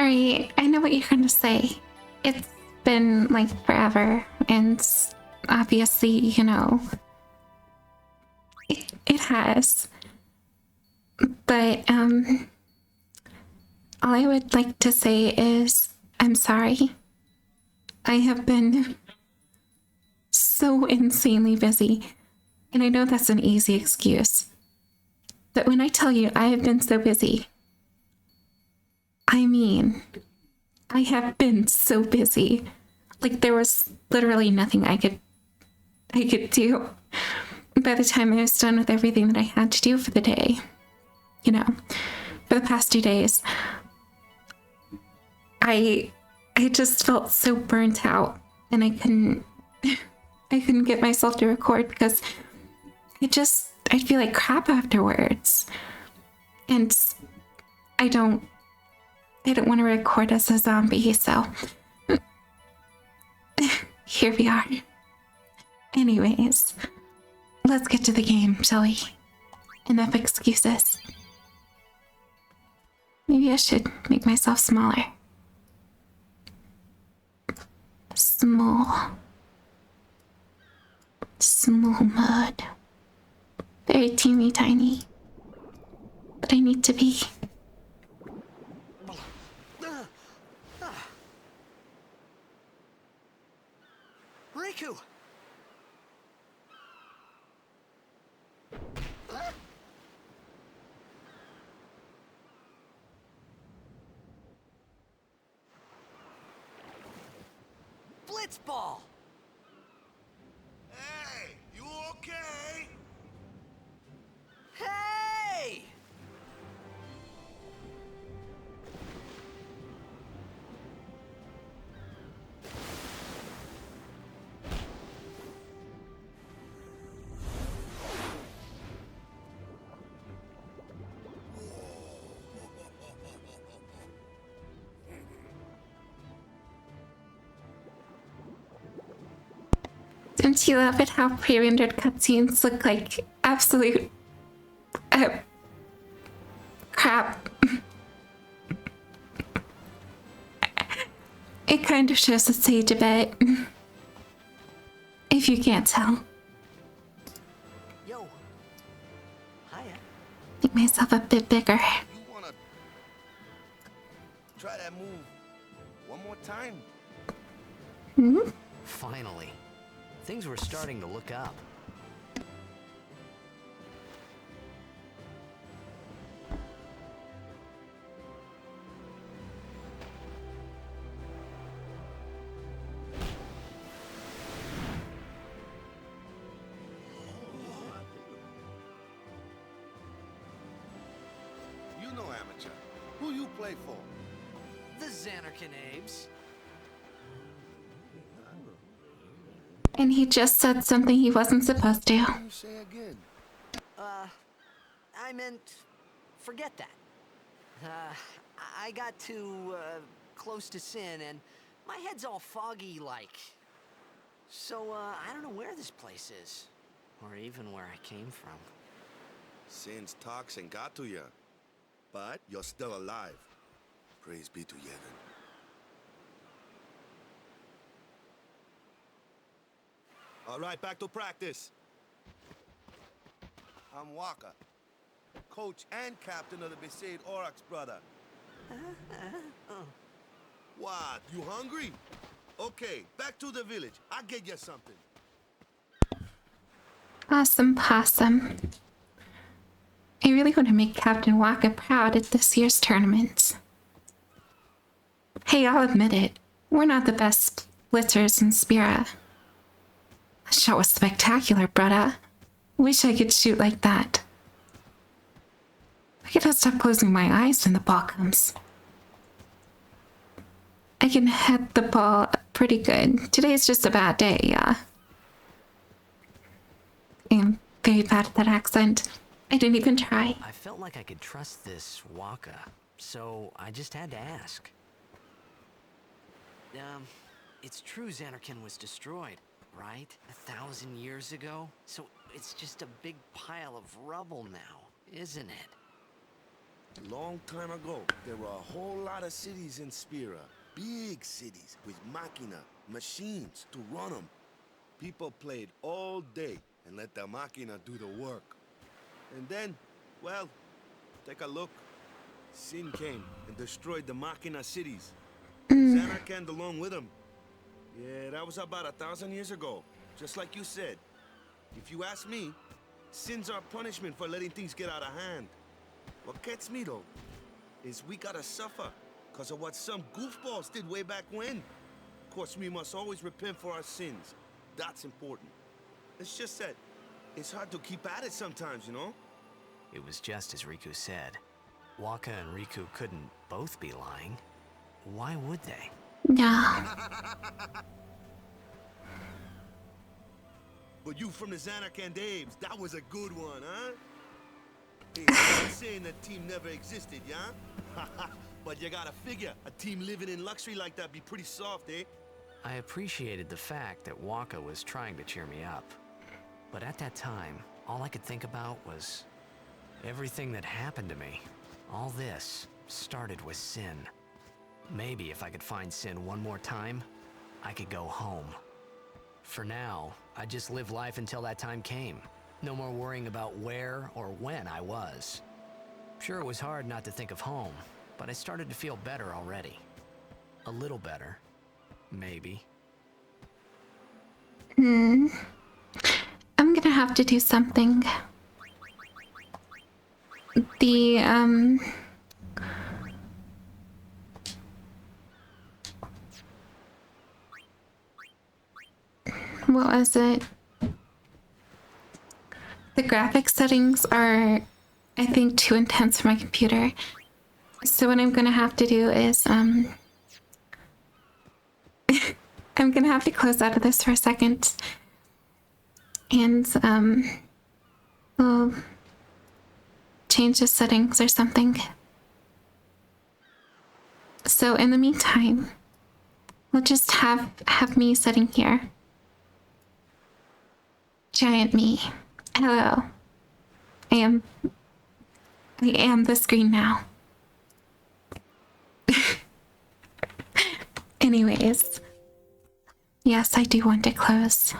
Sorry, I know what you're gonna say. It's been like forever, and obviously, you know, it has. But, all I would like to say is I'm sorry. I have been so insanely busy, and I know that's an easy excuse. But when I tell you I have been so busy, I mean, I have been so busy. Like there was literally nothing I could do by the time I was done with everything that I had to do for the day. You know, for the past 2 days, I just felt so burnt out, and I couldn't get myself to record because I feel like crap afterwards. And I don't want to record as a zombie, so here we are. Anyways, let's get to the game, shall we? Enough excuses. Maybe I should make myself smaller. Small mud. Very teeny tiny. But I need to be. Riku! Blitzball! Hey, you okay? Hey! Don't you love it how pre-rendered cutscenes look like absolute crap? It kind of shows its age a bit. If you can't tell. Yo. Hiya. Make myself a bit bigger. You wanna try that move one more time? Hmm? Finally. Things were starting to look up. You know amateur. Who you play for? The Xanarkanabes. And he just said something he wasn't supposed to. What do you say again? I meant, forget that. I got too, close to Sin, and my head's all foggy like. So, I don't know where this place is. Or even where I came from. Sin's toxin got to you. But you're still alive. Praise be to Yevon. All right, back to practice. I'm Waka, coach and captain of the Besaid Aurochs, brother. What, you hungry? Okay, back to the village. I'll get you something. Awesome possum. I really want to make Captain Waka proud at this year's tournament. Hey, I'll admit it. We're not the best blitzers in Spira. That shot was spectacular, brother. Wish I could shoot like that. I gotta stop closing my eyes when the ball comes. I can hit the ball pretty good. Today's just a bad day, yeah. I'm very bad at that accent. I didn't even try. I felt like I could trust this Waka, so I just had to ask. It's true Xanarkan was destroyed, right? 1,000 years ago? So it's just a big pile of rubble now, isn't it? Long time ago, there were a whole lot of cities in Spira. Big cities with machina, machines to run them. People played all day and let the machina do the work. And then, well, take a look. Sin came and destroyed the machina cities. Xanarkand along with them. Yeah, that was about 1,000 years ago. Just like you said. If you ask me, Sin's our punishment for letting things get out of hand. What gets me, though, is we gotta suffer because of what some goofballs did way back when. Of course, we must always repent for our sins. That's important. It's just that it's hard to keep at it sometimes, you know? It was just as Riku said. Waka and Riku couldn't both be lying. Why would they? No. But you from the Xanarkand Daves, that was a good one, huh? Hey, I'm not saying that team never existed, yeah? But you gotta figure, a team living in luxury like that be pretty soft, eh? I appreciated the fact that Waka was trying to cheer me up. But at that time, all I could think about was everything that happened to me. All this started with Sin. Maybe if I could find Sin one more time, I could go home. For now, I just live life until that time came. No more worrying about where or when I was. Sure, it was hard not to think of home, but I started to feel better already. A little better. Maybe. I'm gonna have to do something. What was it? The graphics settings are, I think, too intense for my computer. So what I'm gonna have to do is, I'm gonna have to close out of this for a second. And, we'll change the settings or something. So in the meantime, we'll just have me sitting here. Giant me. Hello. I am the screen now. Anyways. Yes, I do want to close.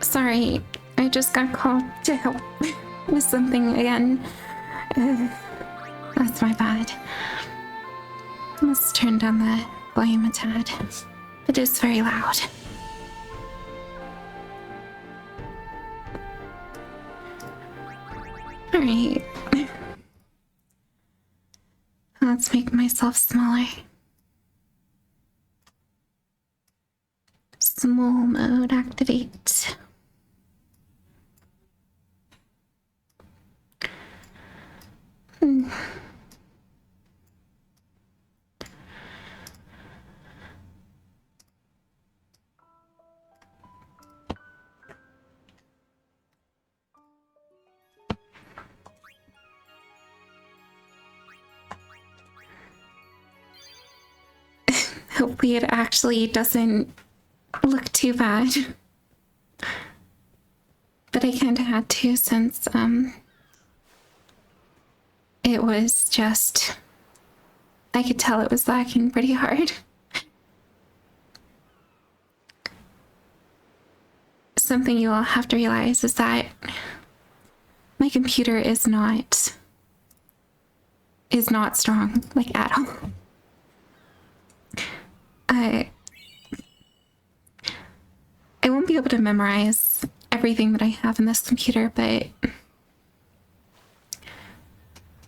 Sorry, I just got called to help with something again. That's my bad. Let's turn down the volume a tad. It is very loud. Alright. Let's make myself smaller. Small mode activate. Hopefully it actually doesn't look too bad. But but I kind of had to since it was just, I could tell it was lacking pretty hard. Something you all have to realize is that my computer is not strong, like at all. I won't be able to memorize everything that I have in this computer, but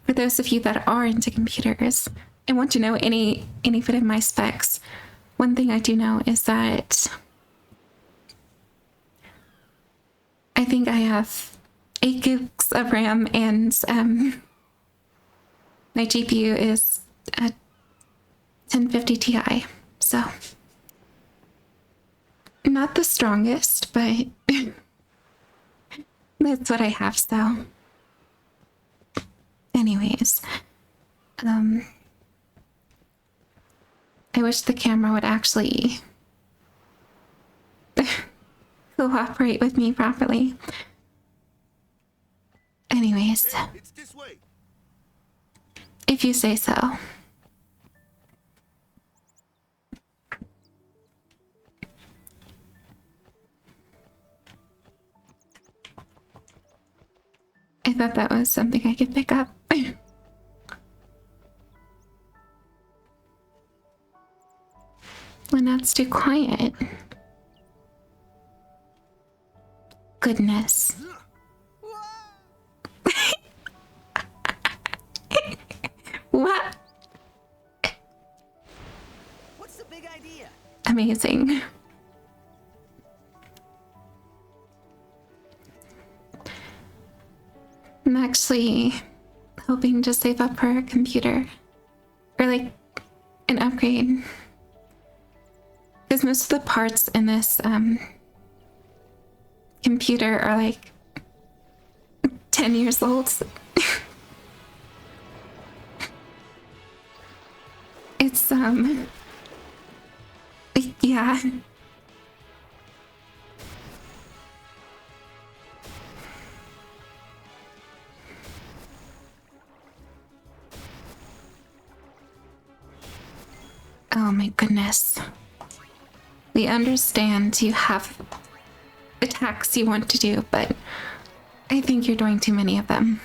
for those of you that are into computers and want to know any bit of my specs, one thing I do know is that I think I have 8 gigs of RAM, and my GPU is a 1050 Ti, so not the strongest, but that's what I have, so anyways, I wish the camera would actually cooperate with me properly. Anyways, It's this way. if you say so. I thought that was something I could pick up. When that's too quiet. Goodness. What? What's the big idea? Amazing. I'm actually hoping to save up for a computer. Or like an upgrade. Because most of the parts in this computer are like 10 years old. It's yeah. Oh my goodness. We understand you have attacks you want to do, but I think you're doing too many of them.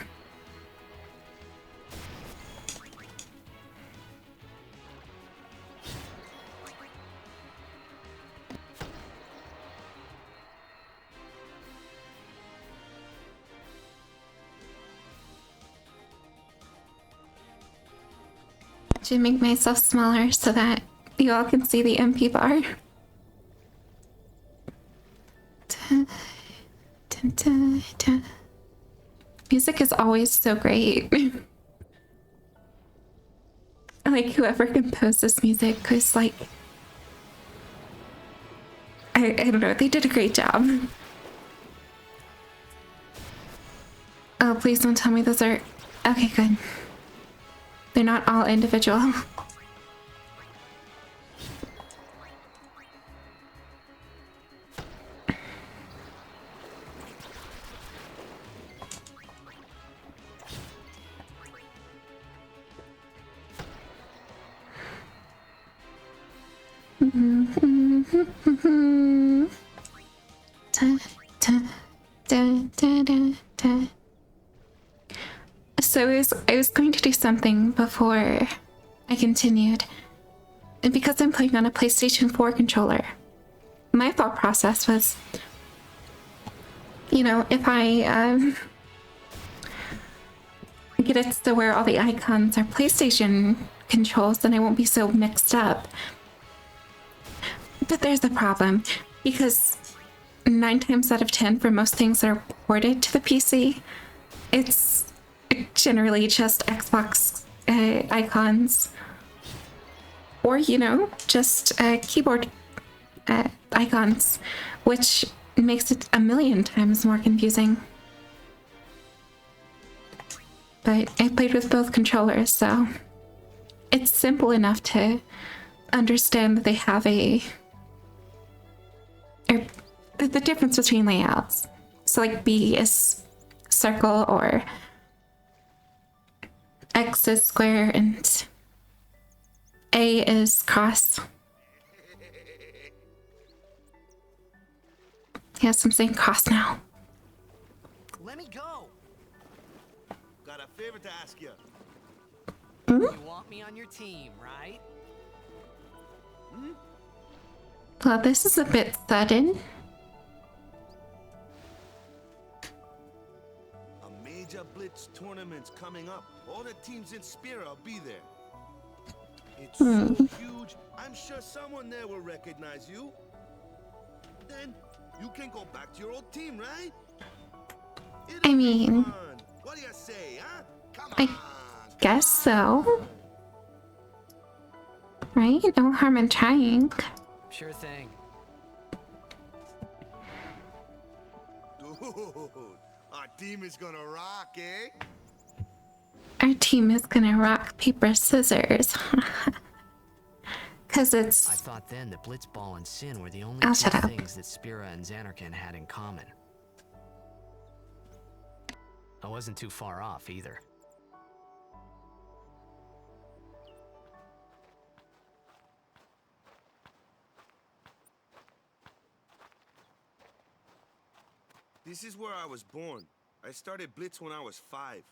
To make myself smaller so that you all can see the MP bar. Dun, dun, dun, dun. Music is always so great. Like whoever composed this music was like, I don't know, they did a great job. Oh, please don't tell me those are, okay, good. They're not all individual. So I was going to do something before I continued. And because I'm playing on a PlayStation 4 controller, my thought process was, you know, if I get it to where all the icons are PlayStation controls, then I won't be so mixed up. But there's a problem, because 9 times out of 10 for most things that are ported to the PC, it's generally just Xbox icons, or you know, just keyboard icons, which makes it a million times more confusing. But I played with both controllers, so it's simple enough to understand that they have the difference between layouts. So like B is circle or X is square and A is cross. Yes, I'm saying cross now. Let me go. Got a favor to ask you. You want me on your team, right? Well, this is a bit sudden. A major blitz tournament's coming up. All the teams in Spira will be there. It's so huge, I'm sure someone there will recognize you. Then you can go back to your old team, right? I mean, Fun. What do you say, huh? Come I on. guess so. Right? No harm in trying. Sure thing. Dude, our team is gonna rock, eh? Our team is gonna rock, paper, scissors. Cause I it's... thought then that Blitzball and Sin were the only Oh, two shut up. things that Spira and Xanarkand had in common. I wasn't too far off either. This is where I was born. I started Blitz when I was 5.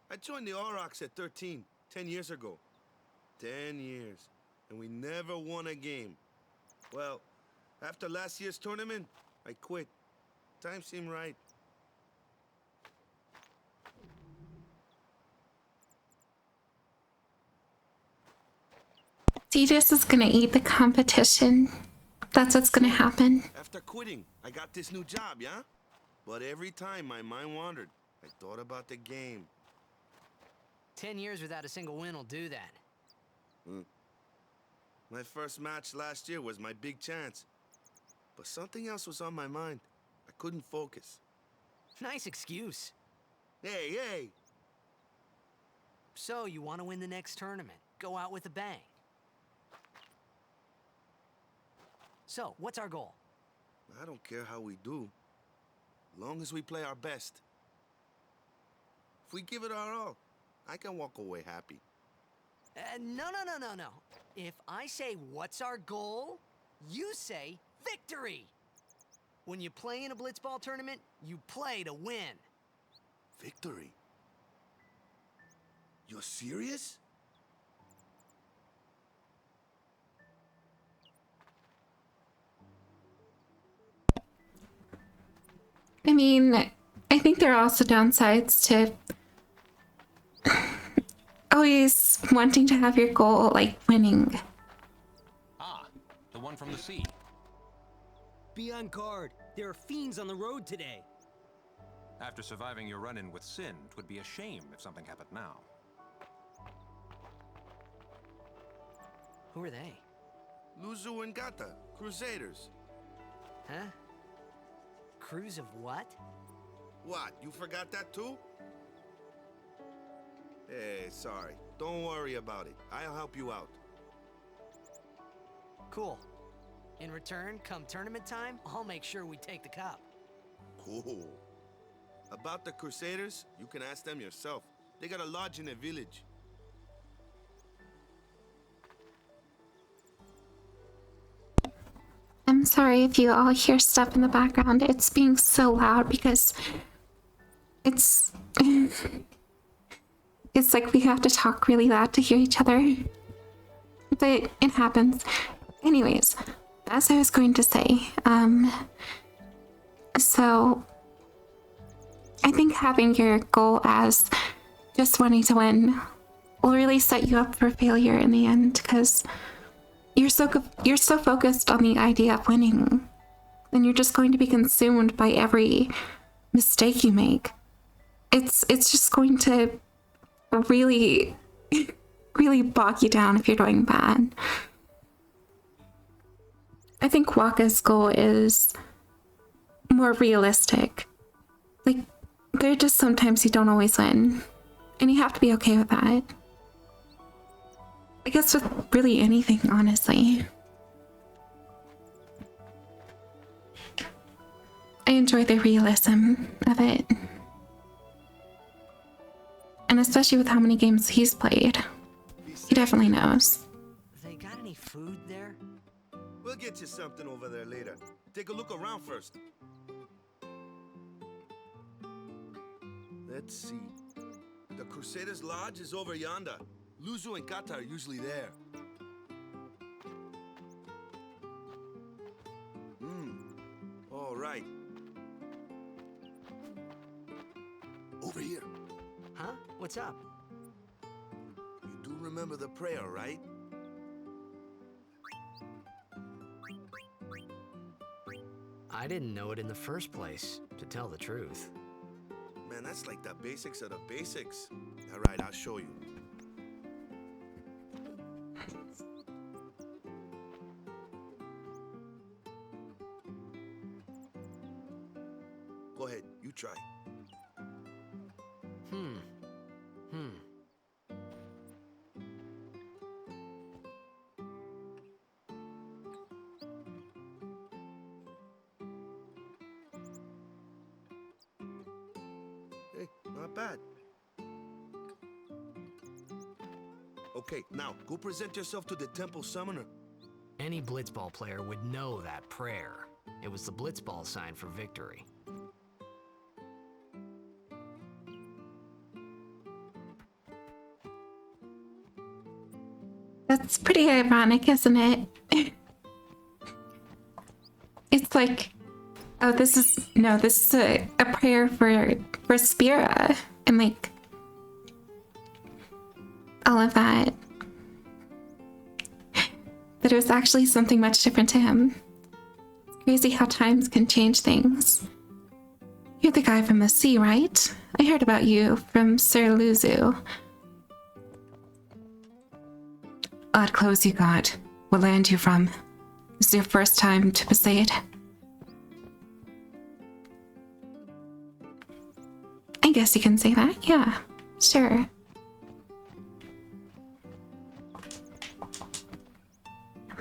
I joined the Aurochs at 13, 10 years ago. 10 years, and we never won a game. Well, after last year's tournament, I quit. Time seemed right. Deedus is gonna eat the competition. That's what's gonna happen. After quitting, I got this new job, yeah? But every time my mind wandered, I thought about the game. 10 years without a single win will do that. My first match last year was my big chance. But something else was on my mind. I couldn't focus. Nice excuse. Hey, hey! So, you want to win the next tournament? Go out with a bang. So, what's our goal? I don't care how we do. Long as we play our best. If we give it our all, I can walk away happy. No. If I say, what's our goal? You say, victory! When you play in a Blitzball tournament, you play to win. Victory? You're serious? I mean, I think there are also downsides to always wanting to have your goal like winning. Ah, the one from the sea. Be on guard. There are fiends on the road today. After surviving your run-in with Sin, it would be a shame if something happened now. Who are they? Luzu and Gata, Crusaders. Huh? Crews of what? What, you forgot that too? Hey, sorry. Don't worry about it. I'll help you out. Cool. In return, come tournament time, I'll make sure we take the cup. Cool. About the Crusaders, you can ask them yourself. They got a lodge in a village. I'm sorry if you all hear stuff in the background. It's being so loud because it's it's like we have to talk really loud to hear each other. But it happens. Anyways, as I was going to say, so I think having your goal as just wanting to win will really set you up for failure in the end because you're so focused on the idea of winning, and you're just going to be consumed by every mistake you make. It's just going to really bog you down if you're doing bad. I think Waka's goal is more realistic. Like, there are just sometimes you don't always win, and you have to be okay with that. I guess with really anything, honestly. I enjoy the realism of it. And especially with how many games he's played. He definitely knows. They got any food there? We'll get you something over there later. Take a look around first. Let's see. The Crusaders' Lodge is over yonder. Luzu and Kata are usually there. All right. Over here. Huh? What's up? You do remember the prayer, right? I didn't know it in the first place, to tell the truth. Man, that's like the basics of the basics. All right, I'll show you. Go ahead, you try. Hey, not bad. Okay, now go present yourself to the temple summoner. Any blitzball player would know that prayer. It was the blitzball sign for victory. That's pretty ironic, isn't it? It's like, oh, this is a prayer for Spira and like all of that. But it was actually something much different to him. It's crazy how times can change things. You're the guy from the sea, right? I heard about you from Sir Luzu. Odd clothes you got. What land you from? This is your first time to Poseid? I guess you can say that, yeah. Sure.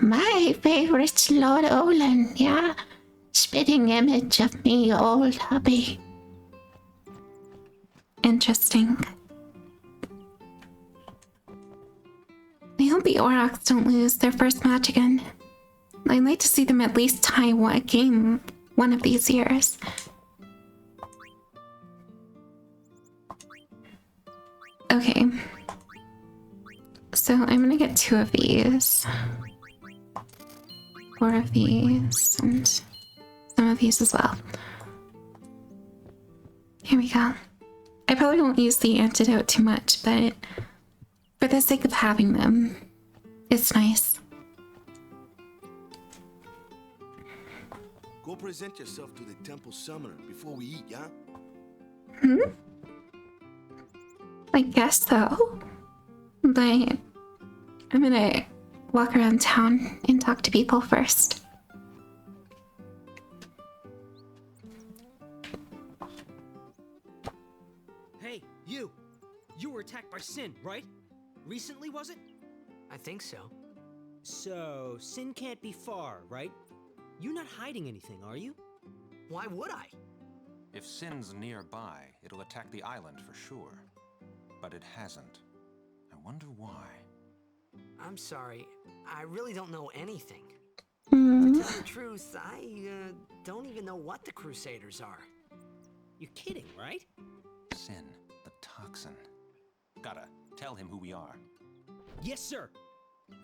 My favorite's Lord Olin, yeah? Spitting image of me, old hubby. Interesting. I hope the Aurochs don't lose their first match again. I'd like to see them at least tie a game one of these years. Okay. So I'm gonna get 2 of these. 4 of these, and some of these as well. Here we go. I probably won't use the antidote too much, but for the sake of having them, it's nice. Go present yourself to the temple summoner before we eat, yeah? I guess so. But I'm gonna walk around town and talk to people first. Hey, you! You were attacked by Sin, right? Recently, was it? I think so. So, Sin can't be far, right? You're not hiding anything, are you? Why would I? If Sin's nearby, it'll attack the island for sure. But it hasn't. I wonder why. I'm sorry. I really don't know anything. Hmm. To tell the truth, I don't even know what the Crusaders are. You're kidding, right? Sin, the toxin. Gotta tell him who we are. Yes, sir!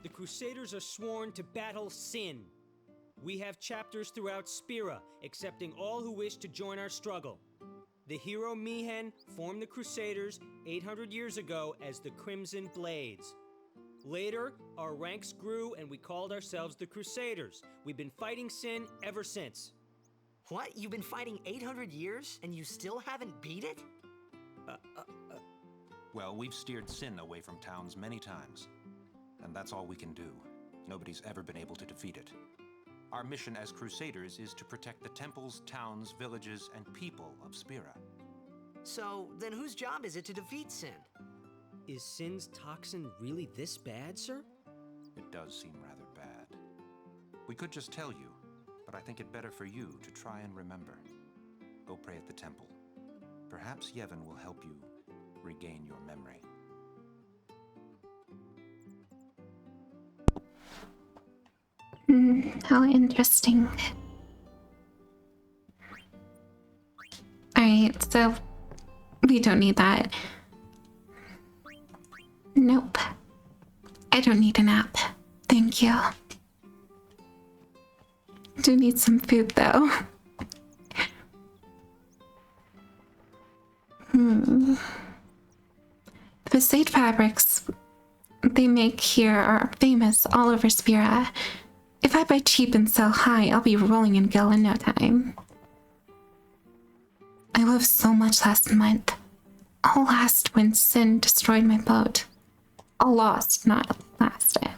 The Crusaders are sworn to battle Sin. We have chapters throughout Spira, accepting all who wish to join our struggle. The hero Mihen formed the Crusaders 800 years ago as the Crimson Blades. Later, our ranks grew and we called ourselves the Crusaders. We've been fighting Sin ever since. What? You've been fighting 800 years and you still haven't beat it? Well, we've steered Sin away from towns many times. And that's all we can do. Nobody's ever been able to defeat it. Our mission as Crusaders is to protect the temples, towns, villages, and people of Spira. So, then whose job is it to defeat Sin? Is Sin's toxin really this bad, sir? It does seem rather bad. We could just tell you, but I think it better for you to try and remember. go pray at the temple. Perhaps Yevon will help you regain your memory. How interesting. Alright, so we don't need that. Nope. I don't need a nap. Thank you. Do need some food though. The facade fabrics they make here are famous all over Spira. If I buy cheap and sell high, I'll be rolling in gil in no time. I lived so much last month. All last when Sin destroyed my boat. All lost, not lasted.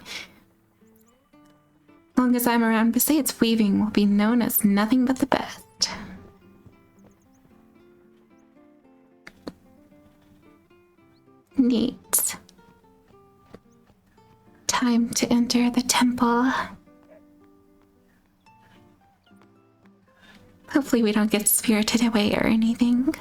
Long as I'm around, besides weaving will be known as nothing but the best. Neat. Time to enter the temple. Hopefully we don't get spirited away or anything.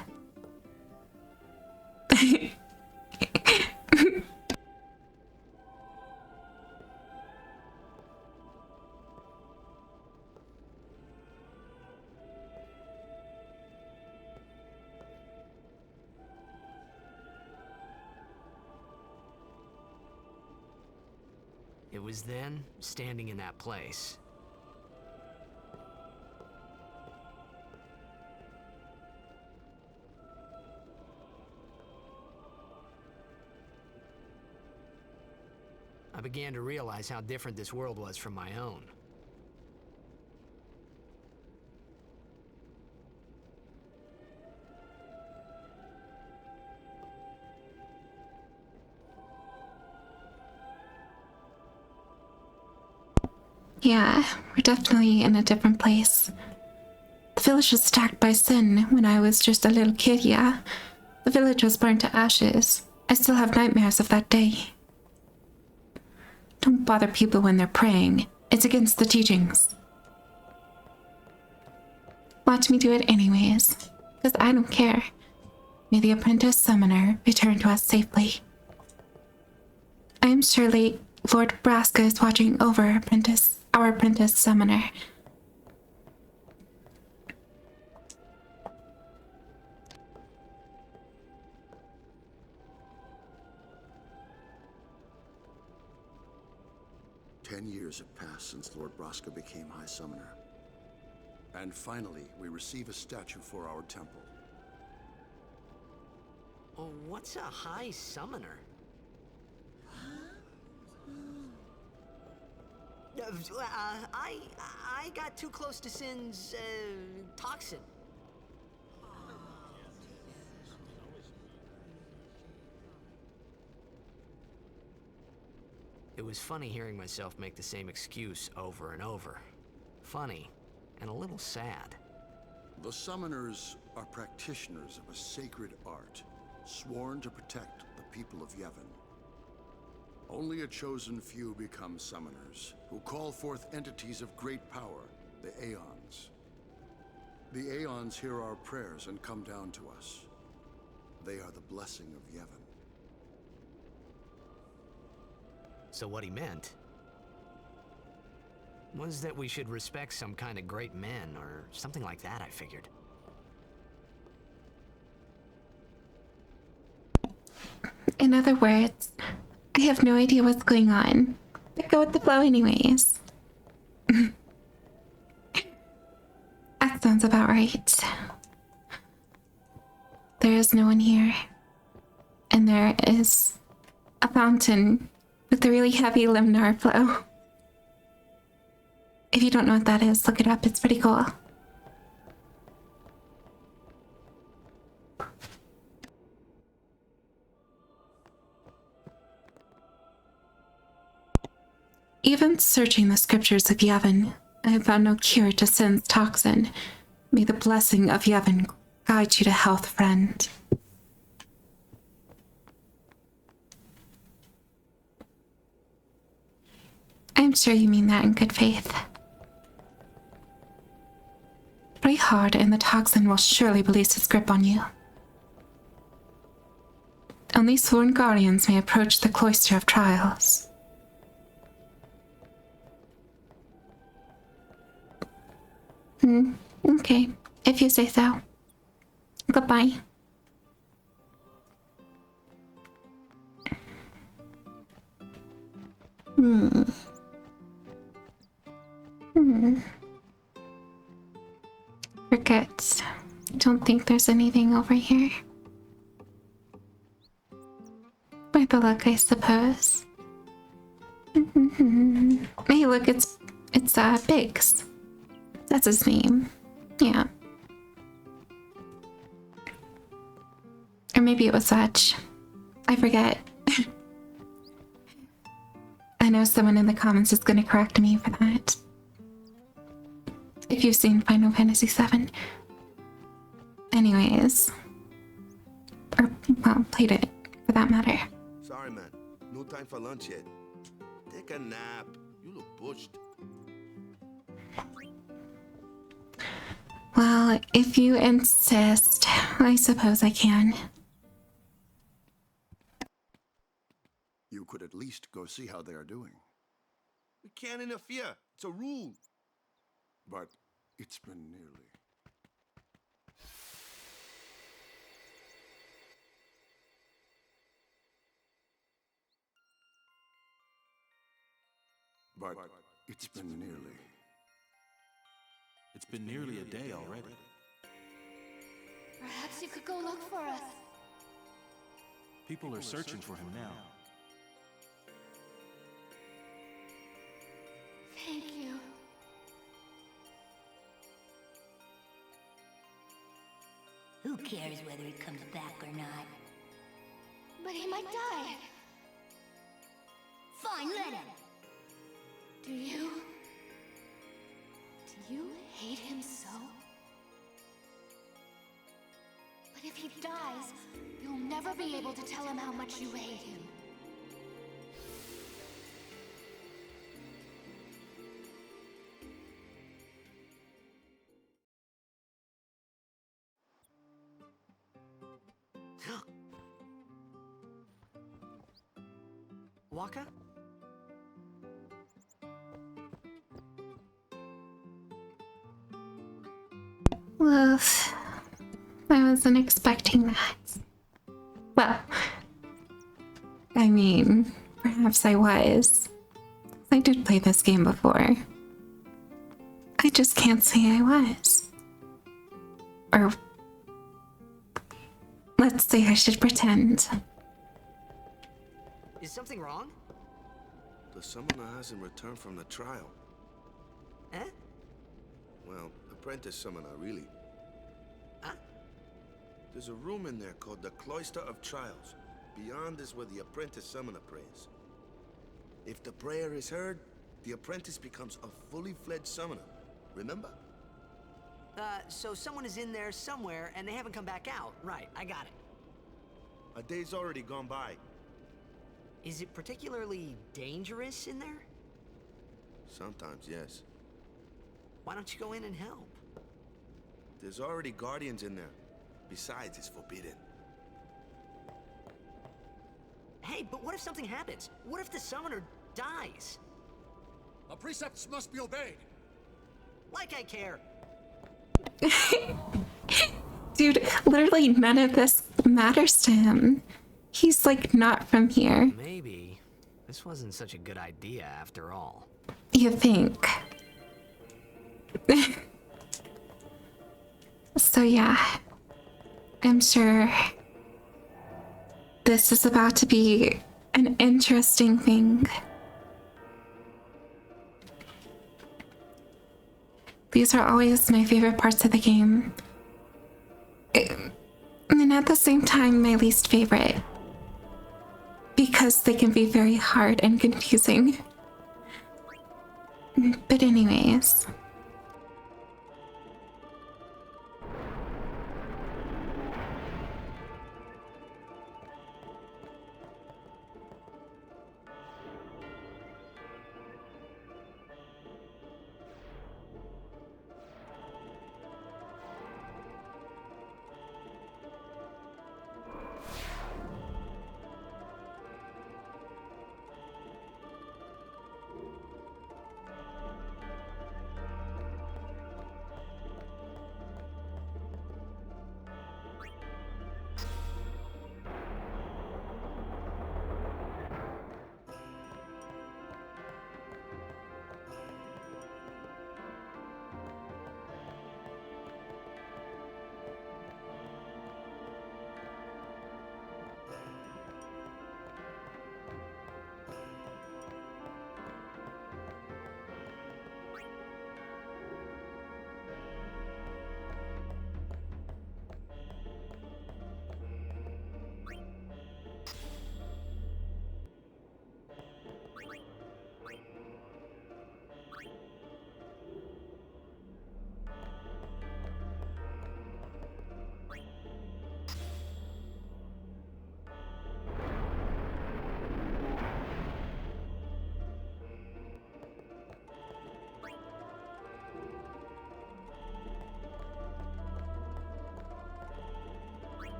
It was then, standing in that place. I began to realize how different this world was from my own. Yeah, we're definitely in a different place. The village was attacked by Sin when I was just a little kid, yeah. The village was burned to ashes. I still have nightmares of that day. Don't bother people when they're praying. It's against the teachings. Watch me do it anyways, because I don't care. May the apprentice summoner return to us safely. I am surely Lord Braska is watching over our apprentice summoner. Ten years have passed since Lord Braska became High Summoner. And finally, we receive a statue for our temple. Oh, what's a High Summoner? I got too close to Sin's, toxin. It was funny hearing myself make the same excuse over and over. Funny, and a little sad. The Summoners are practitioners of a sacred art, sworn to protect the people of Yevon. Only a chosen few become Summoners, who call forth entities of great power, the Aeons. The Aeons hear our prayers and come down to us. They are the blessing of Yevon. So what he meant was that we should respect some kind of great men, or something like that, I figured. In other words, I have no idea what's going on, but go with the flow anyways. That sounds about right. There is no one here. And there is a fountain with a really heavy liminar flow. If you don't know what that is, look it up. It's pretty cool. Even searching the scriptures of Yevon, I have found no cure to Sin's toxin. May the blessing of Yevon guide you to health, friend. I'm sure you mean that in good faith. But I hard and the toxin will surely release its grip on you. Only sworn guardians may approach the cloister of trials. Okay, if you say so. Goodbye. Forget. Don't think there's anything over here. By the look, I suppose. Hey, look, it's Biggs. That's his name. Yeah. Or maybe it was Satch. I forget. I know someone in the comments is gonna correct me for that. If you've seen Final Fantasy VII. Anyways. Or, well, played it, for that matter. Sorry, man. No time for lunch yet. Take a nap. You look bushed. Well, if you insist, I suppose I can. You could at least go see how they are doing. We can't interfere. It's a rule. But it's been nearly. But it's been nearly. It's been nearly a day already. Perhaps you could go look for us. People are searching for him now. Thank you. Who cares whether he comes back or not? But he might die. Fine, let him. Do you hate him so? But if he dies, you'll never be able to tell him how much you hate him. Waka? Woof. I wasn't expecting that. Well, I mean, perhaps I was. I did play this game before. I just can't say I was. Or, let's say I should pretend. Is something wrong? The summoner hasn't returned from the trial. Eh? Well, apprentice summoner, really. Huh? There's a room in there called the Cloister of Trials. Beyond is where the apprentice summoner prays. If the prayer is heard, the apprentice becomes a fully fledged summoner. Remember? So someone is in there somewhere and they haven't come back out. Right, I got it. A day's already gone by. Is it particularly dangerous in there? Sometimes, yes. Why don't you go in and help? There's already guardians in there. Besides, it's forbidden. Hey, but what if something happens? What if the summoner dies? Our precepts must be obeyed. Like I care. Dude, literally none of this matters to him. He's like not from here. Maybe this wasn't such a good idea after all. You think? So yeah, I'm sure this is about to be an interesting thing. These are always my favorite parts of the game. And at the same time, my least favorite. Because they can be very hard and confusing. But anyways.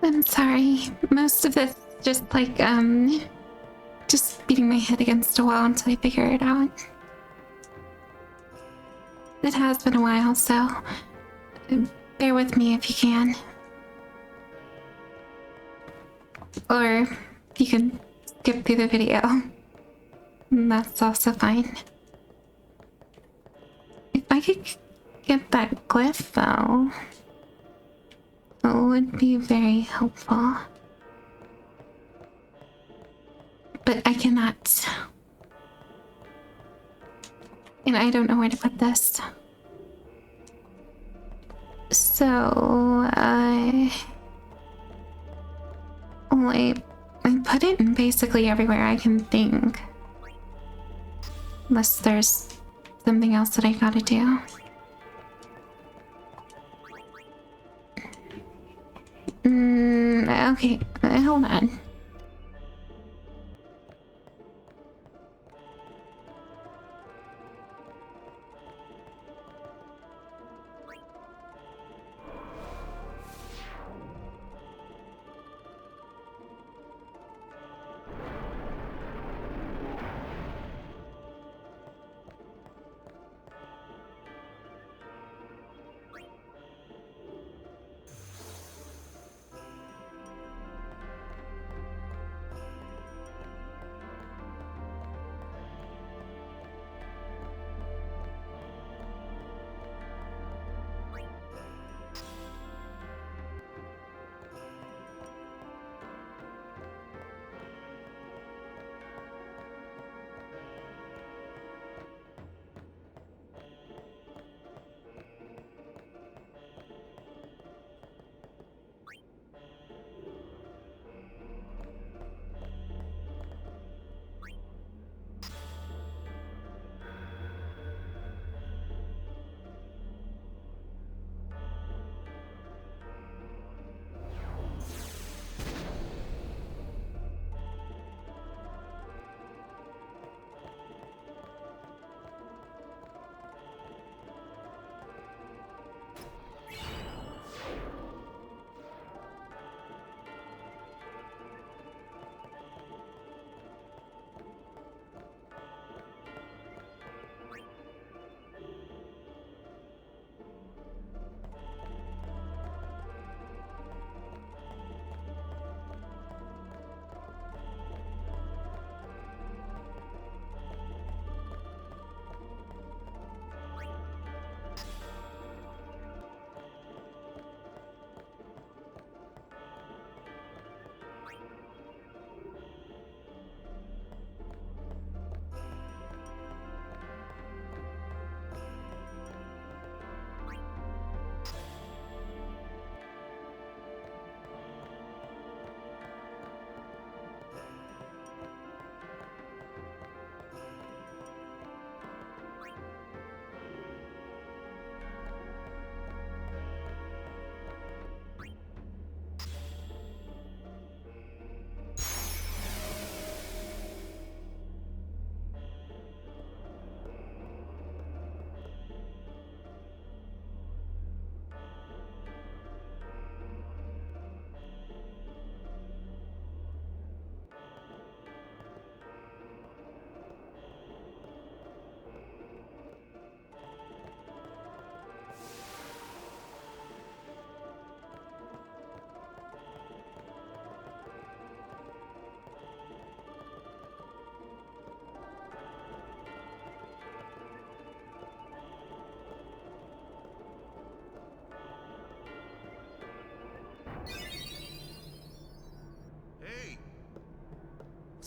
I'm sorry. Most of this just like, just beating my head against a wall until I figure it out. It has been a while, so bear with me if you can. Or you can skip through the video. That's also fine. If I could get that glyph, though, it would be very helpful. But I cannot. And I don't know where to put this. So, well, I put it in basically everywhere I can think. Unless there's something else that I gotta do. Okay, hold on.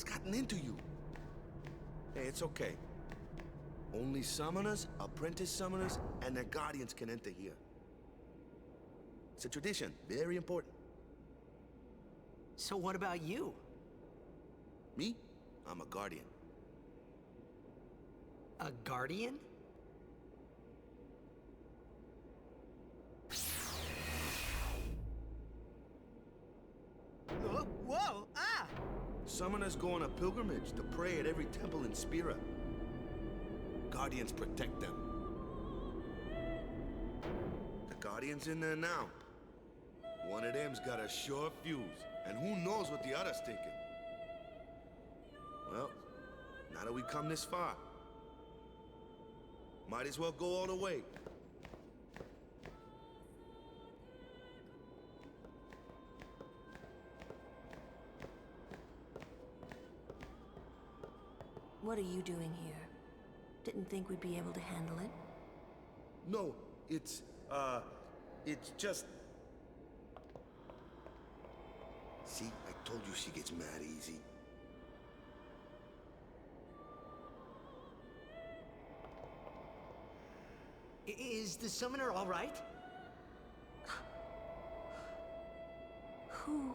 What's gotten into you? Hey, it's okay. Only summoners, apprentice summoners, and their guardians can enter here. It's a tradition, very important. So what about you? Me? I'm a guardian. A guardian? Whoa! Ah! Summoners go on a pilgrimage to pray at every temple in Spira. Guardians protect them. The Guardian's in there now. One of them's got a sure fuse, and who knows what the other's thinking. Well, now that we come this far, might as well go all the way. What are you doing here? Didn't think we'd be able to handle it? No, it's just... See, I told you she gets mad easy. Is the summoner all right? Who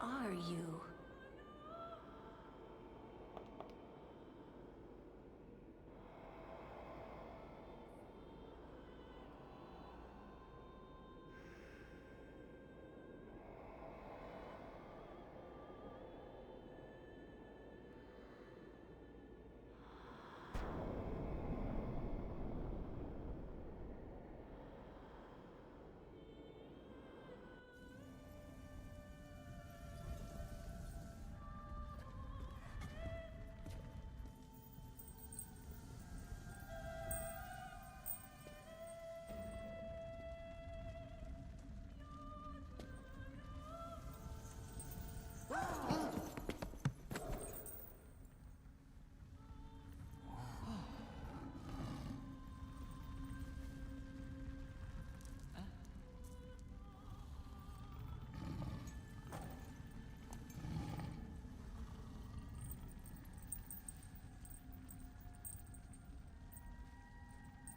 are you?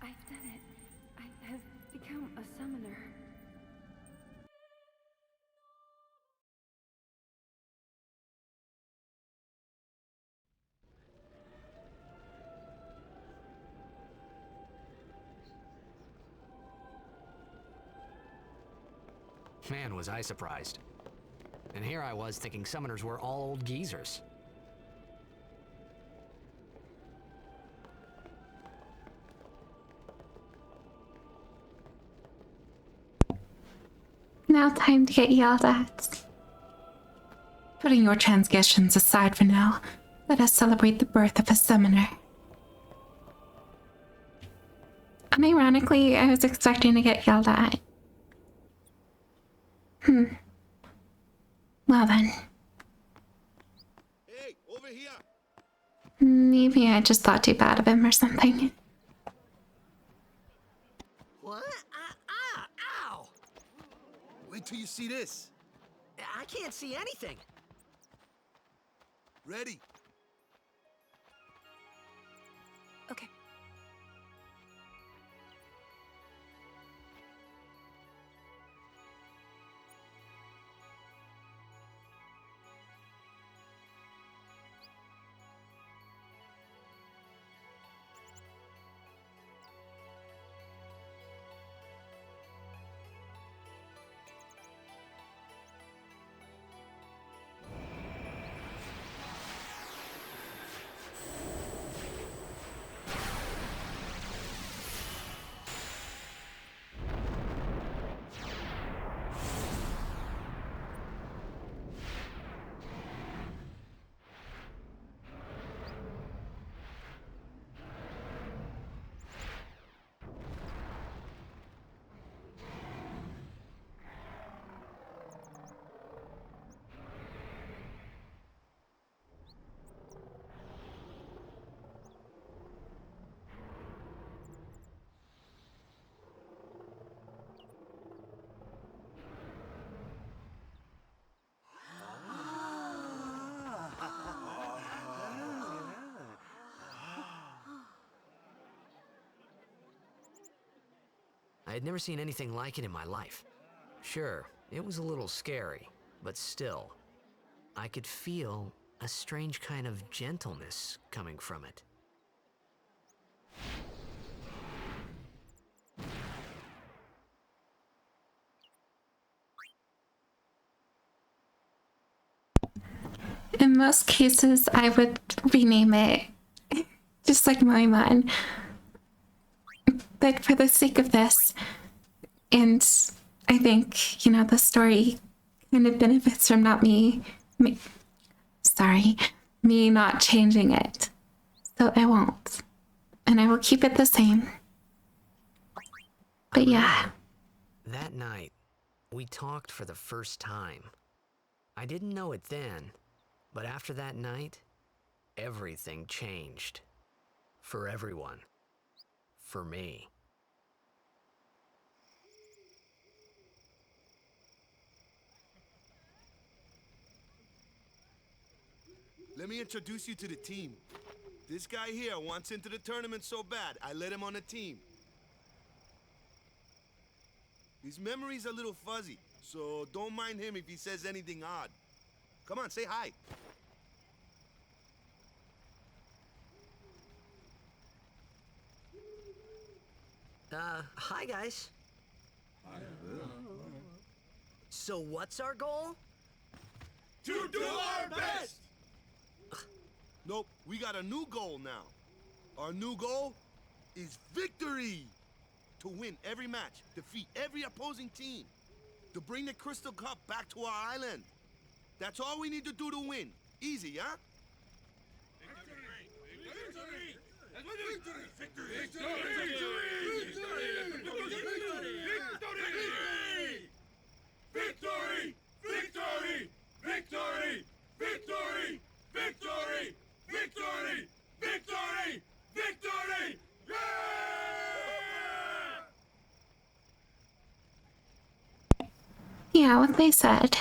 I've done it. I have become a summoner. Man, was I surprised. And here I was thinking summoners were all old geezers. Now time to get yelled at. Putting your transgressions aside for now, let us celebrate the birth of a summoner. Unironically, I was expecting to get yelled at. Well then. Hey, over here! Maybe I just thought too bad of him or something. What? Ow! Wait till you see this. I can't see anything. Ready? Okay. I had never seen anything like it in my life. Sure, it was a little scary, but still, I could feel a strange kind of gentleness coming from it. In most cases, I would rename it just like my man. But for the sake of this, and I think, the story kind of benefits from not me not changing it. So I won't. And I will keep it the same. But yeah. That night, we talked for the first time. I didn't know it then, but after that night, everything changed. For everyone. For me. Let me introduce you to the team. This guy here wants into the tournament so bad, I let him on the team. His memory's a little fuzzy, so don't mind him if he says anything odd. Come on, say hi. Hi guys. So what's our goal? To do our best! Nope, we got a new goal now. Our new goal is victory! To win every match, defeat every opposing team, to bring the Crystal Cup back to our island. That's all we need to do to win. Easy, huh? Victory! Victory! Victory! Victory! Victory! Victory! Victory! Victory! Yeah, what they said.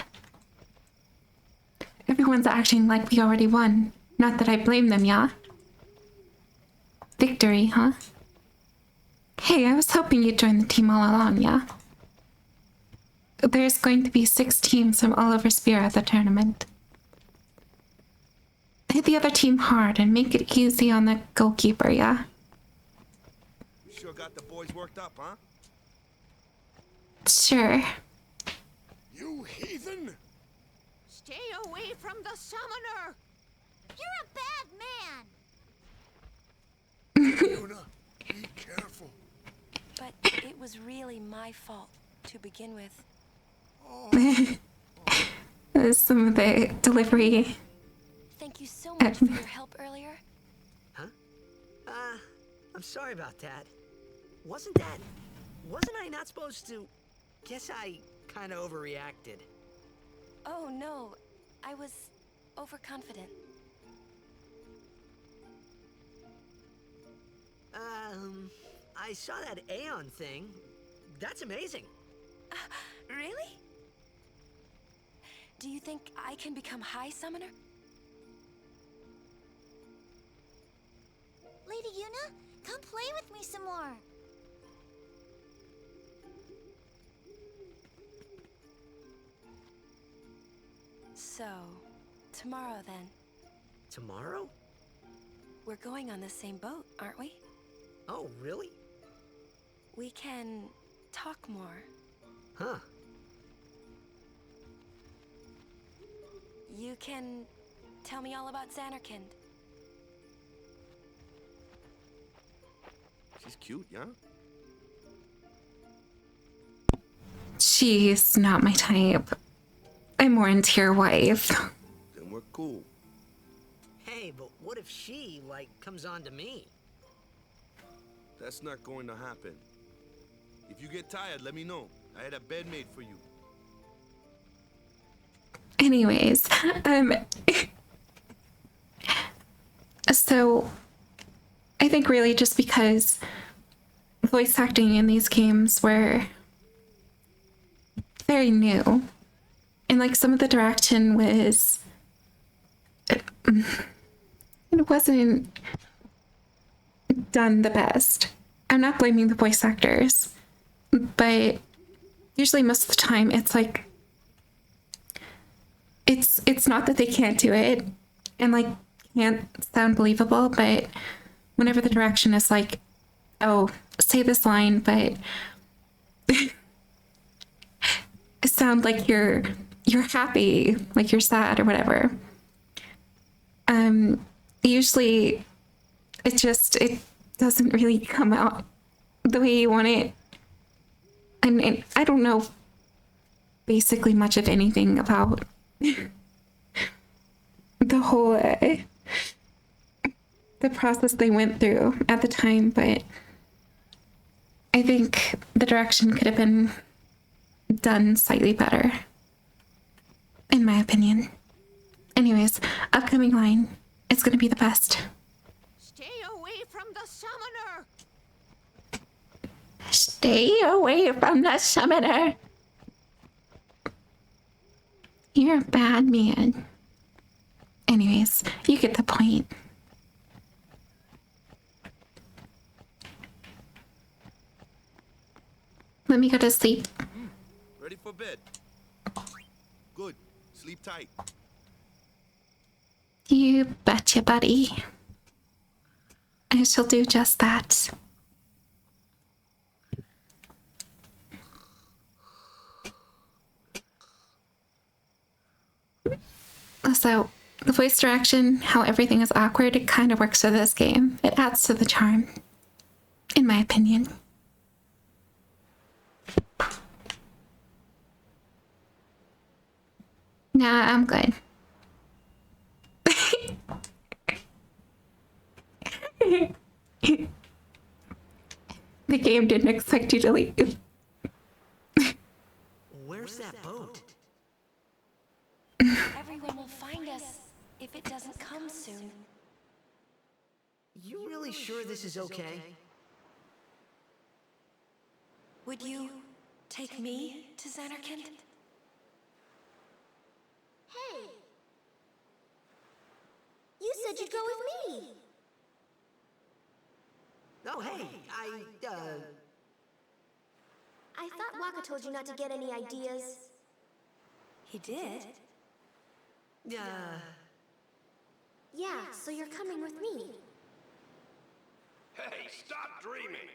Everyone's acting like we already won. Not that I blame them, yeah? Victory, huh? Hey, I was hoping you'd join the team all along, yeah? There's going to be 6 teams from all over Spira at the tournament. Hit the other team hard and make it easy on the goalkeeper, yeah? You sure got the boys worked up, huh? Sure. You heathen! Stay away from the summoner! You're a bad man! Yuna, be careful. But it was really my fault to begin with. Some of the delivery. Thank you so much for your help earlier. Huh? I'm sorry about that. Wasn't I not supposed to? Guess I kind of overreacted. Oh no, I was overconfident. I saw that Aeon thing. That's amazing. Really? Do you think I can become High Summoner? Lady Yuna, come play with me some more. So, tomorrow then. Tomorrow? We're going on the same boat, aren't we? Oh, really? We can talk more. Huh. You can tell me all about Xanarkand. She's cute, yeah? She's not my type. I'm more into your wife. Then we're cool. Hey, but what if she, comes on to me? That's not going to happen. If you get tired, let me know. I had a bed made for you. Anyways, so I think really just because voice acting in these games were very new, and some of the direction was, it wasn't done the best. I'm not blaming the voice actors, but usually most of the time it's not that they can't do it and can't sound believable, but whenever the direction is oh, say this line, but sound like you're happy, like you're sad or whatever. Usually it doesn't really come out the way you want it. And I don't know basically much of anything about the whole the process they went through at the time, but I think the direction could have been done slightly better, in my opinion. Anyways, upcoming line. It's gonna be the best. Stay away from the summoner! Stay away from the summoner! You're a bad man. Anyways, you get the point. Let me go to sleep. Ready for bed? Good. Sleep tight. You betcha, buddy. I shall do just that. So, the voice direction, how everything is awkward, it kind of works for this game. It adds to the charm, in my opinion. Nah, I'm good. The game didn't expect you to leave. Where's that boat? Everyone will find us if it doesn't come soon. You really sure this is okay? Would you take me to Xanarkand? Hey! You said you'd go with me! Oh, hey, I thought Waka told you not to get any ideas. He did? Yeah, so you're coming with me. Hey, stop dreaming!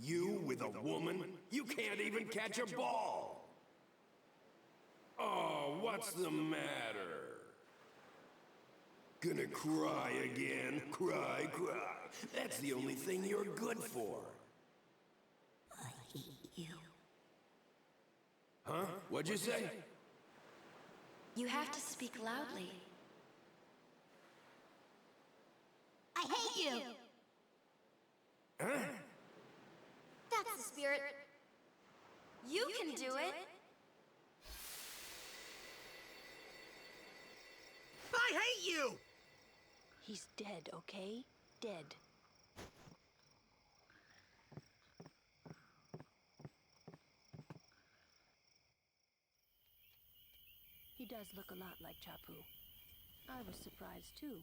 You with a woman? You can't even catch a ball! Oh, what's the matter? Gonna cry again? Cry, cry. That's the only thing you're good for. I hate you. Huh? What'd you say? You have to speak loudly. I hate you! Huh? That's the spirit. You can do it! I hate you! He's dead, okay? Dead. He does look a lot like Chapu. I was surprised too,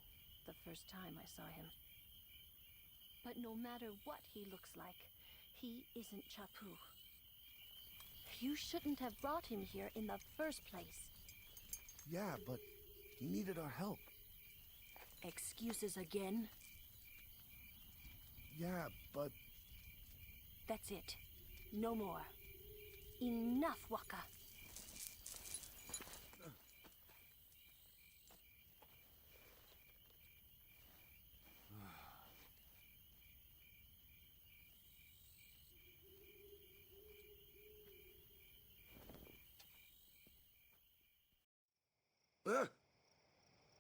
the first time I saw him. But no matter what he looks like, he isn't Chapu. You shouldn't have brought him here in the first place. Yeah, but he needed our help. Excuses again? Yeah, but... That's it. No more. Enough, Waka.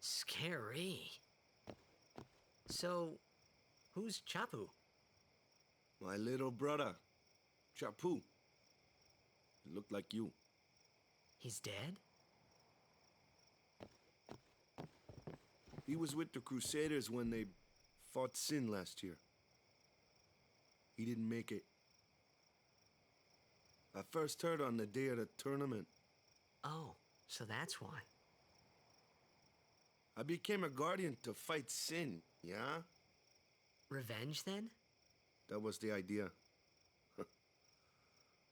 Scary. So, who's Chapu? My little brother, Chapu. He looked like you. He's dead? He was with the Crusaders when they fought Sin last year. He didn't make it. I first heard on the day of the tournament. Oh, so that's why. I became a guardian to fight Sin, yeah? Revenge, then? That was the idea.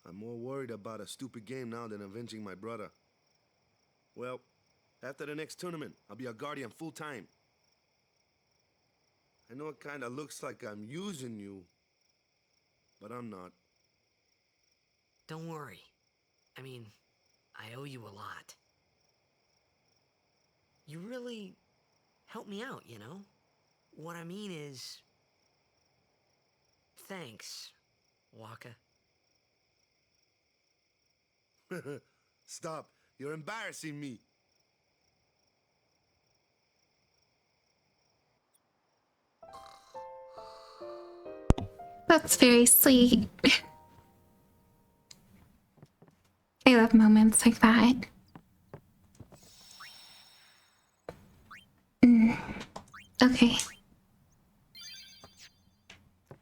I'm more worried about a stupid game now than avenging my brother. Well, after the next tournament, I'll be a guardian full-time. I know it kinda looks like I'm using you, but I'm not. Don't worry. I mean, I owe you a lot. You really helped me out, you know? What I mean is... Thanks, Waka. Stop. You're embarrassing me. That's very sweet. I love moments like that. Okay.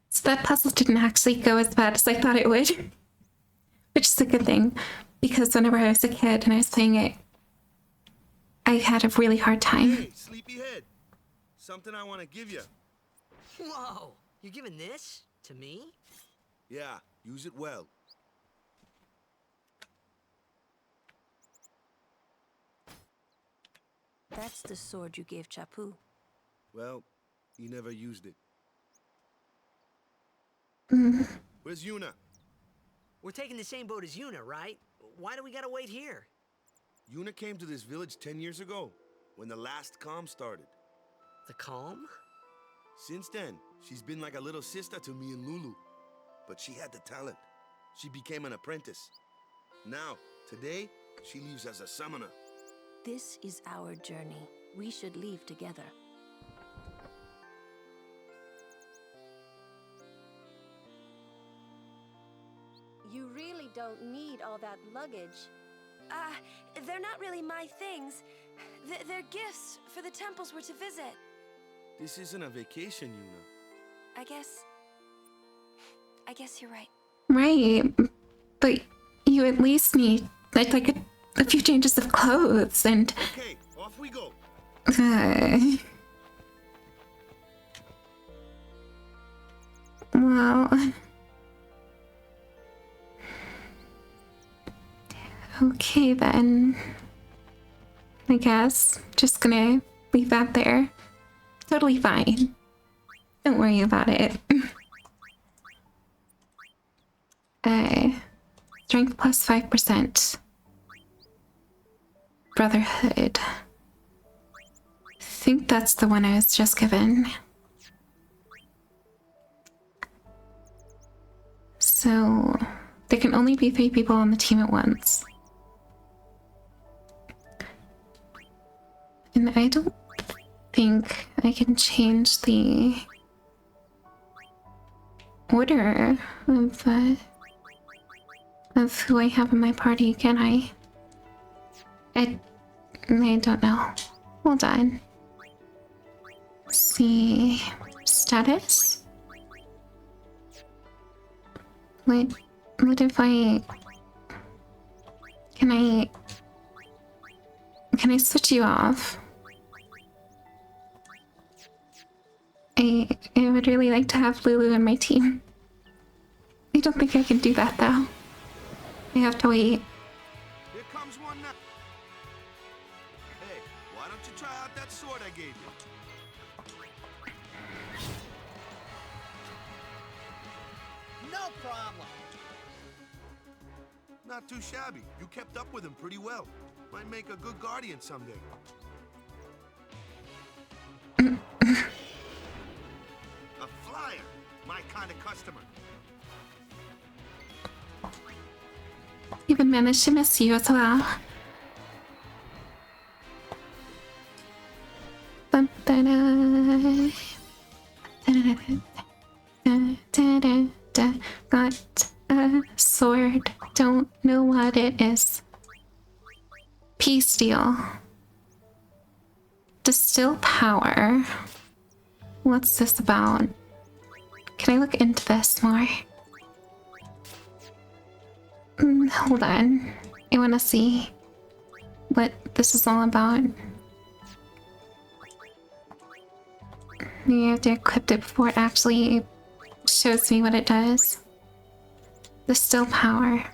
So that puzzle didn't actually go as bad as I thought it would. Which is a good thing, because whenever I was a kid and I was playing it, I had a really hard time. Hey, sleepyhead. Something I want to give you. Whoa, you're giving this to me? Yeah, use it well. That's the sword you gave Chapu. Well, he never used it. Where's Yuna? We're taking the same boat as Yuna, right? Why do we gotta wait here? Yuna came to this village 10 years ago, when the last calm started. The calm? Since then, she's been like a little sister to me and Lulu. But she had the talent. She became an apprentice. Now, today, she leaves as a summoner. This is our journey. We should leave together. You really don't need all that luggage. They're not really my things. They're gifts for the temples we're to visit. This isn't a vacation, Yuna. I guess you're right. Right, but you at least need like a few changes of clothes and. Okay, off we go. Well. Okay then. I guess just gonna leave that there. Totally fine. Don't worry about it. Strength plus 5%. Brotherhood. I think that's the one I was just given. So there can only be 3 people on the team at once. And I don't think I can change the order of who I have in my party, can I? I don't know. Hold on. See, status? What if I... Can I switch you off? I would really like to have Lulu in my team. I don't think I can do that though. I have to wait. Here comes one now. Hey, why don't you try out that sword I gave you? No problem. Not too shabby. You kept up with him pretty well. Might make a good guardian someday. A flyer. My kind of customer. Even managed to miss you as well. Got a sword. Don't know what it is. Peace deal. Distill power. What's this about? Can I look into this more? Hold on. I want to see what this is all about. You have to equip it before it actually shows me what it does. Distill power.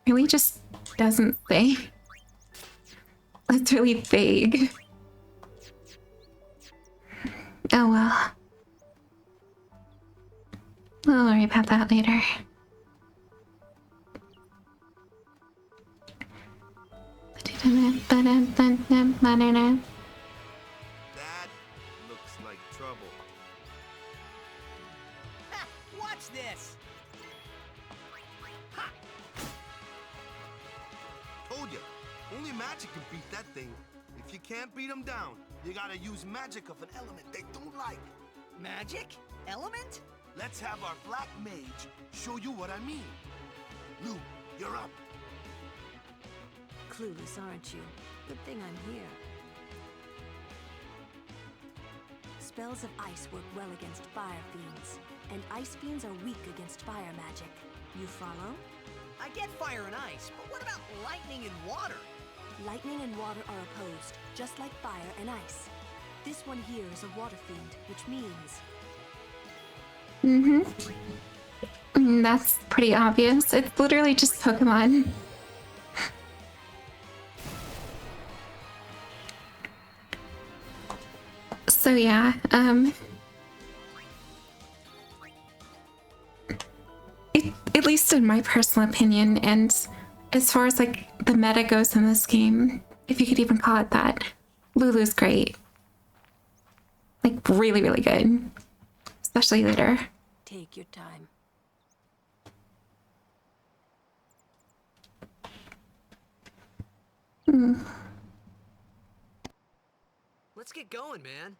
Really just doesn't say. It's really vague. Oh well. We'll worry about that later. That looks like trouble. Ha! Watch this! Ha! Only magic can beat that thing. If you can't beat them down, you gotta use magic of an element they don't like. Magic? Element? Let's have our black mage show you what I mean. Lou, you're up. Clueless, aren't you? Good thing I'm here. Spells of ice work well against fire fiends, and ice fiends are weak against fire magic. You follow? I get fire and ice, but what about lightning and water? Lightning and water are opposed, just like fire and ice. This one here is a water fiend, which means... That's pretty obvious. It's literally just Pokemon. So yeah, at least in my personal opinion, and as far as like the meta goes in this game, if you could even call it that, Lulu's great. Like really, really good. Especially later. Take your time. Let's get going, man.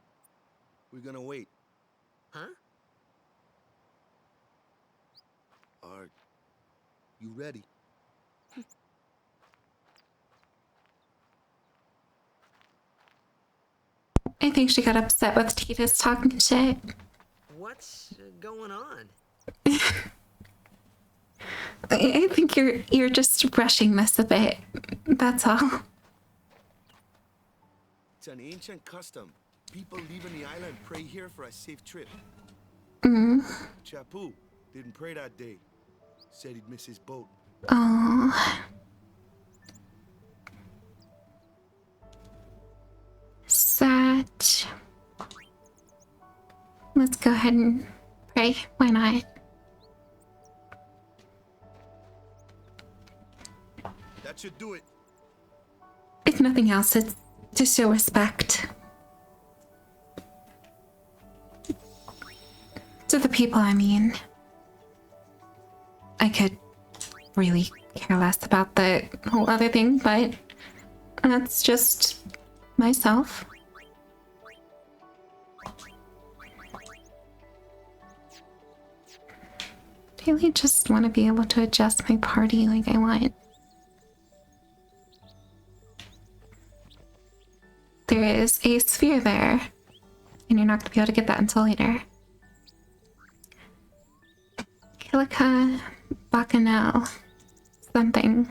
We're gonna wait. Huh? Are you ready? I think she got upset with Tita's talking shit. What's going on? I think you're just rushing this a bit. That's all. It's an ancient custom. People leaving the island pray here for a safe trip. Chapu didn't pray that day. Said he'd miss his boat. Oh. Sad. Let's go ahead and pray. Why not? That should do it. If nothing else, it's to show respect. To the people, I mean. I could really care less about the whole other thing, but that's just myself. I really just want to be able to adjust my party like I want. There is a sphere there, and you're not going to be able to get that until later. Kilika, Bacchanal, something.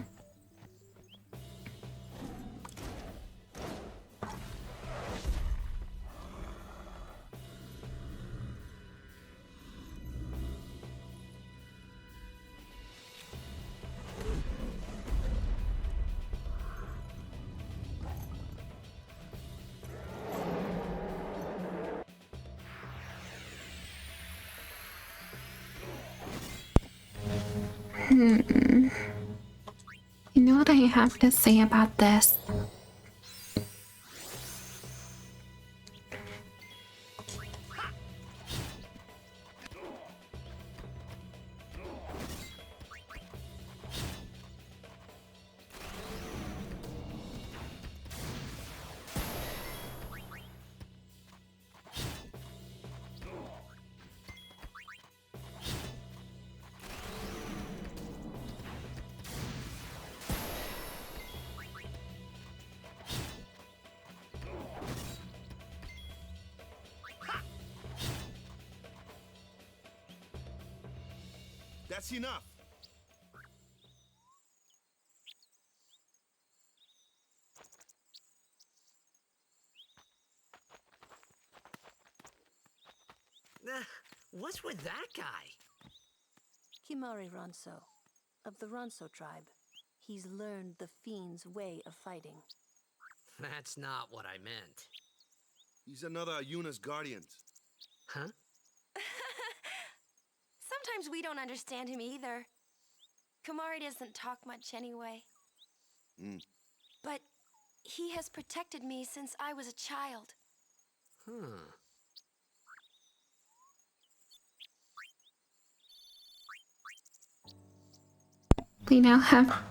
You know what I have to say about this? That's enough. What's with that guy? Kimari Ronso, of the Ronso tribe. He's learned the fiend's way of fighting. That's not what I meant. He's another Yuna's guardians. Huh? Sometimes we don't understand him either. Kumari doesn't talk much anyway. But he has protected me since I was a child. We now have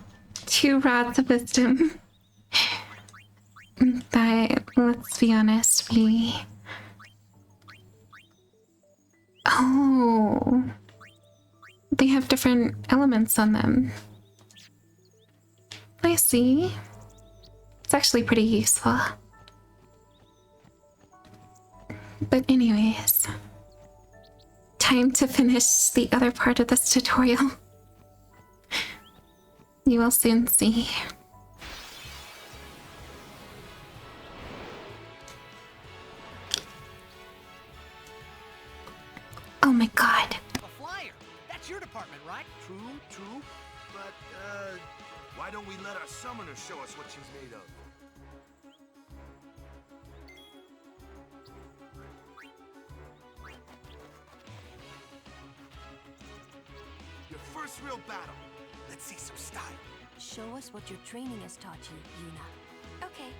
2 rods of wisdom. let's be honest, Oh, they have different elements on them. I see. It's actually pretty useful. But anyways, time to finish the other part of this tutorial. You will soon see. Oh my god. A flyer. That's your department, right? True. But, why don't we let our summoner show us what she's made of? Your first real battle. Let's see some style. Show us what your training has taught you, Yuna. Okay.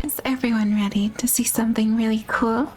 Is everyone ready to see something really cool?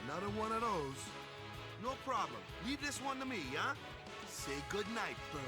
Another one of those. No problem. Leave this one to me, huh? Say goodnight, birdie.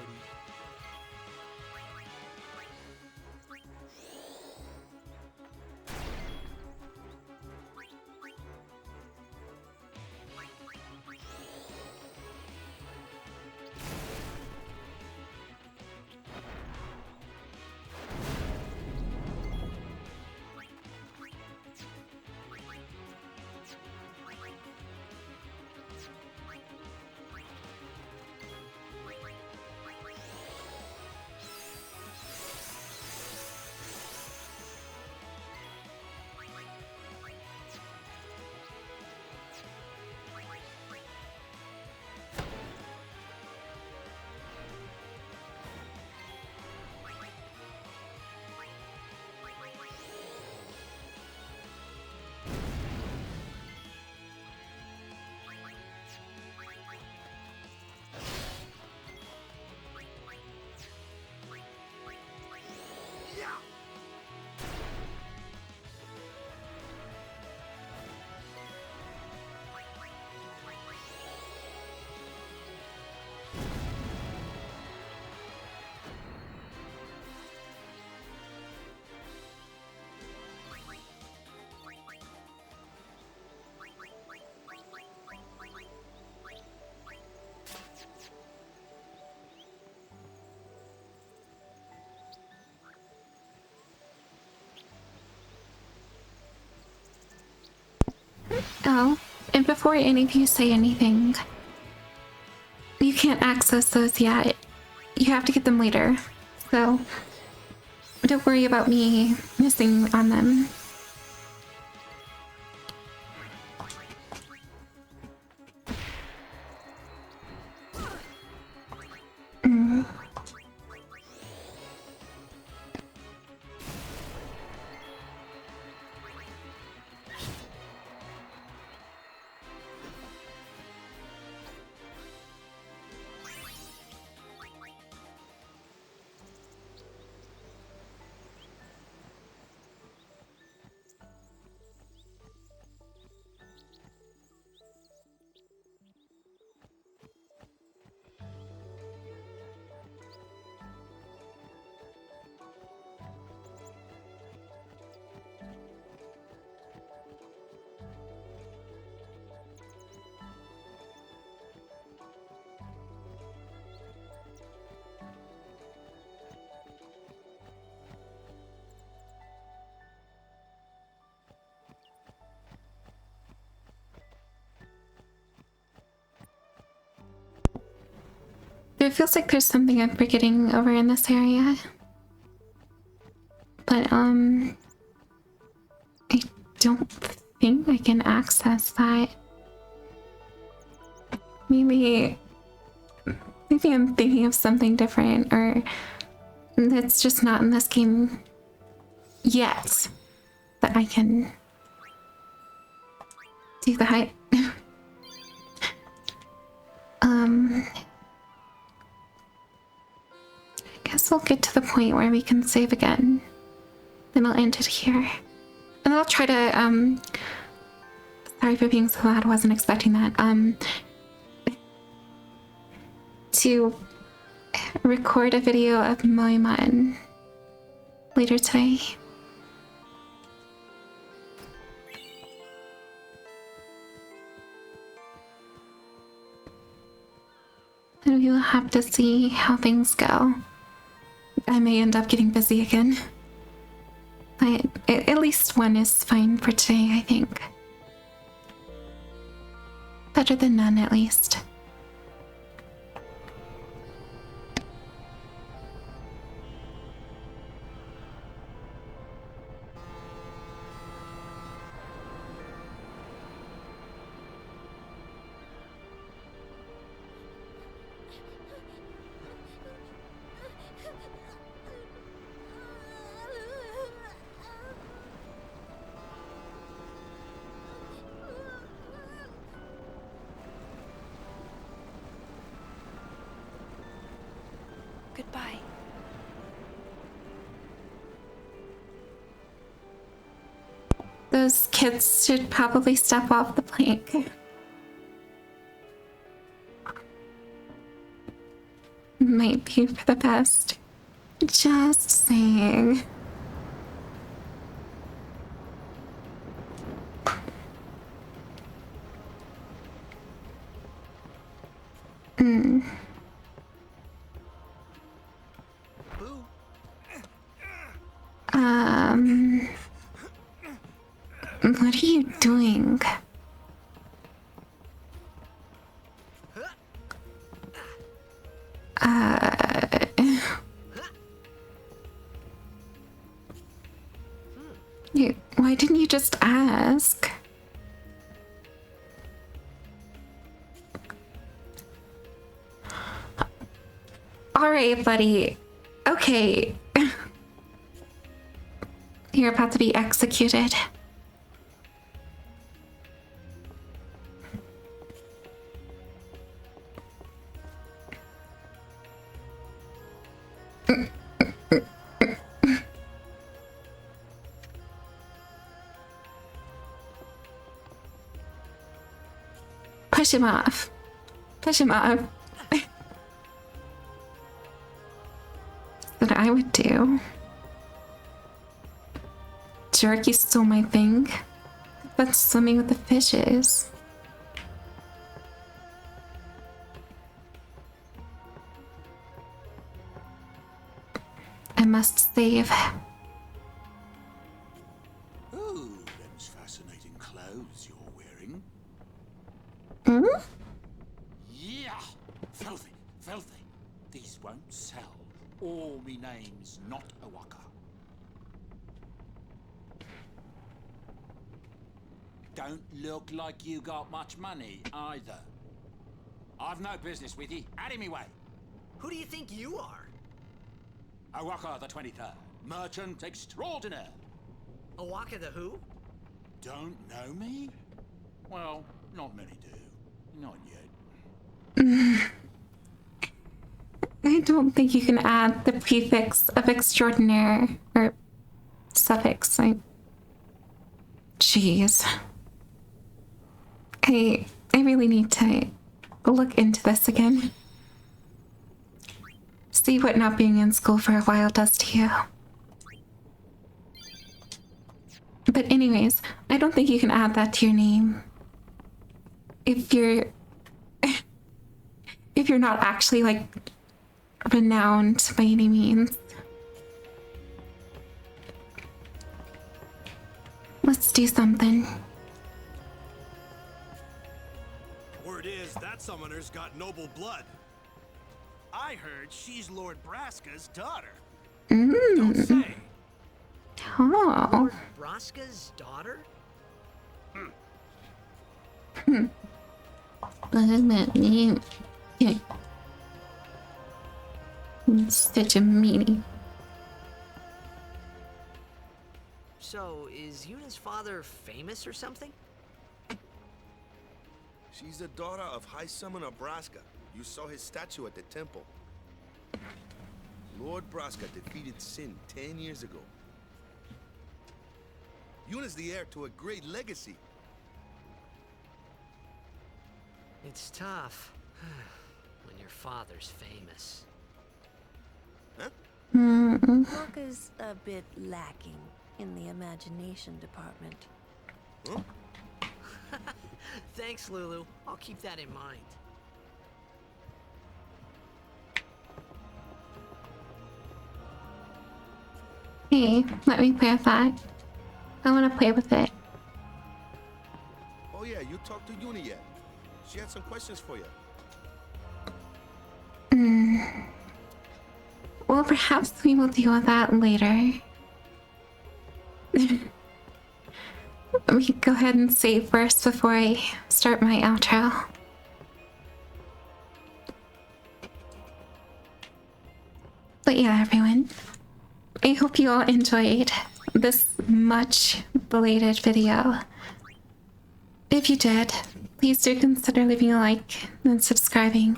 Oh, and before any of you say anything, you can't access those yet. You have to get them later. So, Don't worry about me missing on them. It feels like there's something I'm forgetting over in this area. But, I don't think I can access that. Maybe I'm thinking of something different, or that's just not in this game yet that I can do that. I guess we'll get to the point where we can save again. Then I'll end it here. And I'll try to, sorry for being so loud, I wasn't expecting that. To record a video of Moimon later today. And we'll have to see how things go. I may end up getting busy again. But at least one is fine for today, I think. Better than none, at least. Goodbye. Those kids should probably step off the plank. Might be for the best. Just saying. What are you doing? Why didn't you just ask? Alright, buddy. Okay. You're about to be executed. Push him off. Push him off. That's what I would do. Jerk, you stole my thing. That's swimming with the fishes. I must save. Oh, them's fascinating clothes you're wearing. Hmm? Yeah! Filthy, filthy. These won't sell. Or me name's not a waka. don't look like you got much money either. I've no business with you. Out of me way. Who do you think you are? Awaka the 23rd, merchant extraordinaire. Awaka the who? Don't know me? Well, not many do. Not yet. I don't think you can add the prefix of extraordinaire or suffix. Jeez. I really need to look into this again. See what not being in school for a while does to you. But anyways, I don't think you can add that to your name. If you're not actually like renowned by any means. Let's do something. Word is that summoner's got noble blood. I heard she's Lord Braska's daughter. Don't say. Oh. Lord Braska's daughter? Such a meanie. So, is Yuna's father famous or something? She's the daughter of High Summoner Braska. You saw his statue at the temple. Lord Braska defeated Sin 10 years ago. Yuna's the heir to a great legacy. It's tough when your father's famous. Huh? Waka's a bit lacking in the imagination department. Huh? Thanks, Lulu. I'll keep that in mind. Hey, let me play with that. I want to play with it. Oh yeah, you talked to Yuna yet? She had some questions for you. Well, perhaps we will deal with that later. Let me go ahead and save first before I start my outro. But yeah, everyone, I hope you all enjoyed this much belated video. If you did, please do consider leaving a like and subscribing.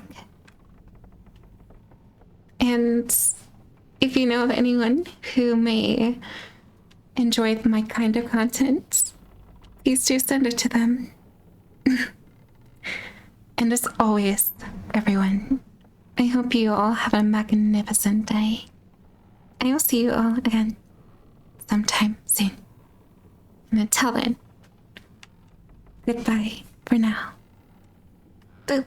And if you know of anyone who may enjoy my kind of content, please do send it to them. And as always, everyone, I hope you all have a magnificent day. I will see you all again sometime soon. And until then, goodbye for now. Boop.